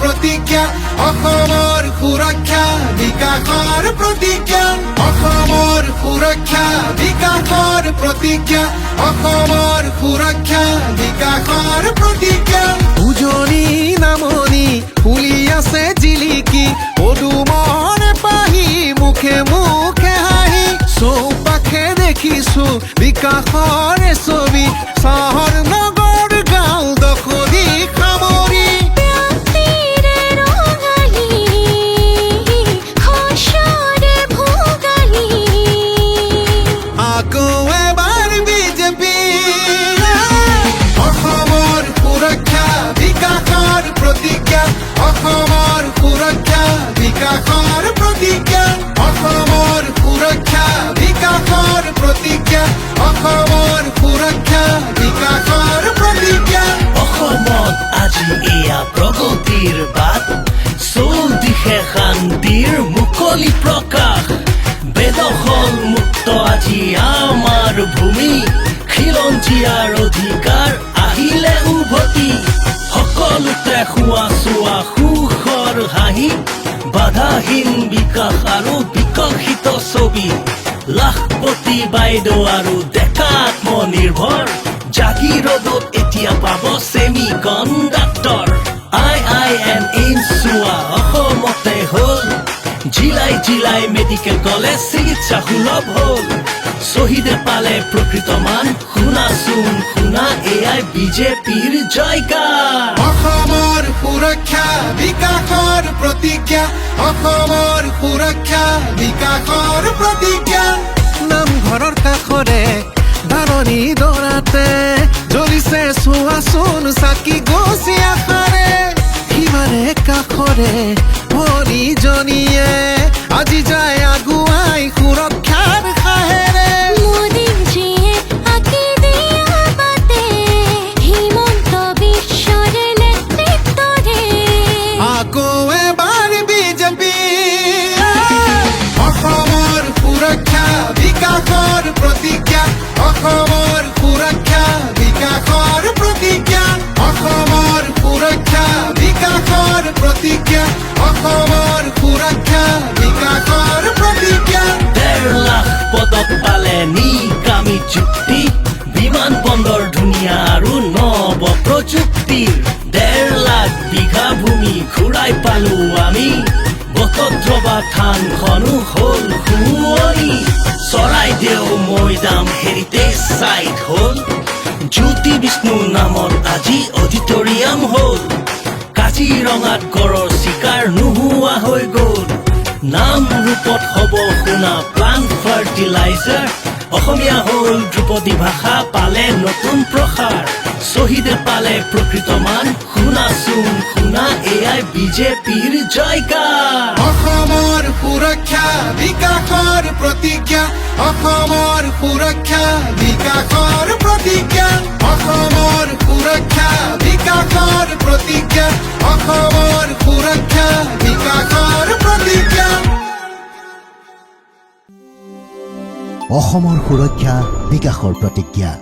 প্ৰতিজ্ঞা অসমৰ সুৰক্ষা বিকাশৰ প্ৰতিজ্ঞা অসমৰ সুৰক্ষা বিকাশৰ প্ৰতিজ্ঞা অসমৰ সুৰক্ষা বিকাশৰ প্ৰতিজ্ঞা উজনি নামনি ফুলি আছে জিলিকি পদুমৰ পাহি মুখে মুখে হাঁহি চৌপাশে দেখিছো বিকাশৰ ছবি চহৰ নগৰ গাঁও দখলি সামৰি আকৌ এবাৰ বিজেপি অসমৰ সুৰক্ষা বিকাশৰ প্ৰতিজ্ঞা অসমৰ সুৰক্ষা বিকাশৰ প্ৰতিজ্ঞা অসমৰ সুৰক্ষা বিকাশৰ প্ৰতিজ্ঞা অসমৰ সুৰক্ষা বিকাশৰ প্ৰতিজ্ঞা অসমত আজি এয়া প্ৰগতিৰ বাট চৌদিশে শান্তিৰ মুকলি প্ৰকাশ বেদখল মুক্ত আজি আমাৰ ভূমি খিলঞ্জীয়াৰ অধিকাৰ আহিলে উভতি সকলোতে খোৱা চোৱা সুখৰ হাঁহি বাধাহীন বিকাশ আৰু বিকশিত ছবি লাখপতি বাইদেউ আৰু ডেকা আত্মনিৰ্ভৰ জাগিৰোডত এতিয়া পাব ছেমি কণ্ডাক্টৰ IIM এইমছ চোৱা অসমতে হ'ল জিলাই জিলাই মেডিকেল কলেজ চিকিৎসা সুলভ হ'ল শ্বহীদে পালে প্ৰকৃত মান শুনাচোন শুনা এয়াই বিজেপিৰ জয়গান অসমৰ সুৰক্ষা বিকাশৰ প্ৰতিজ্ঞা অসমৰ সুৰক্ষা বিকাশৰ প্ৰতিজ্ঞা নামঘৰৰ কাষৰে ধাৰণি দৰাতে জ্বলিছে চোৱাচোন চাকি গছি আশাৰে সিমানে কাষৰে ভনীজনীয়ে আজি যায় আগুৱাই সুৰক্ষাৰ সাহেৰে আকৌ এবাৰ বিজেপি অসমৰ সুৰক্ষা বিকাশৰ প্ৰতিজ্ঞা অসমৰ সুৰক্ষা বিকাশৰ প্ৰতিজ্ঞা অসমৰ সুৰক্ষা বিকাশৰ প্ৰতিজ্ঞা অসমৰ সুৰক্ষা বিকাশৰ প্ৰতিজ্ঞা 1.5 লাখ পদক পালে নিকামী চুক্তি বিমান বন্দৰ ধুনীয়া আৰু নৱ প্ৰযুক্তিৰ 1.5 লাখ বিঘা ভূমি ঘূৰাই পালো আমি বটদ্ৰৱা থানখনো হ'ল শুৱনি চৰাইদেউ মৈদাম হেৰিটেজ চাইট হ'ল জ্যোতি বিষ্ণু নামত আজি অডিটৰিয়াম হ'ল কাজিৰঙাত গড়ৰ চিকাৰ নোহোৱা হৈ গ'ল নাম ৰূপত হ'ব শুনা প্লান্ট ফাৰ্টিলাইজাৰ অসমীয়া হ'ল ধ্ৰুপদী ভাষা পালে নতুন প্ৰসাৰ শ্বহীদে পালে প্ৰকৃত মান শুনাচোন শুনা এয়াই বিজেপিৰ জয়গান অসমৰ সুৰক্ষা বিকাশৰ প্ৰতিজ্ঞা অসমৰ সুৰক্ষা বিকাশৰ প্ৰতিজ্ঞা অসমৰ সুৰক্ষা বিকাশৰ প্ৰতিজ্ঞা অসমৰ সুৰক্ষা বিকাশৰ প্ৰতিজ্ঞা অসমৰ সুৰক্ষা বিকাশৰ প্ৰতিজ্ঞা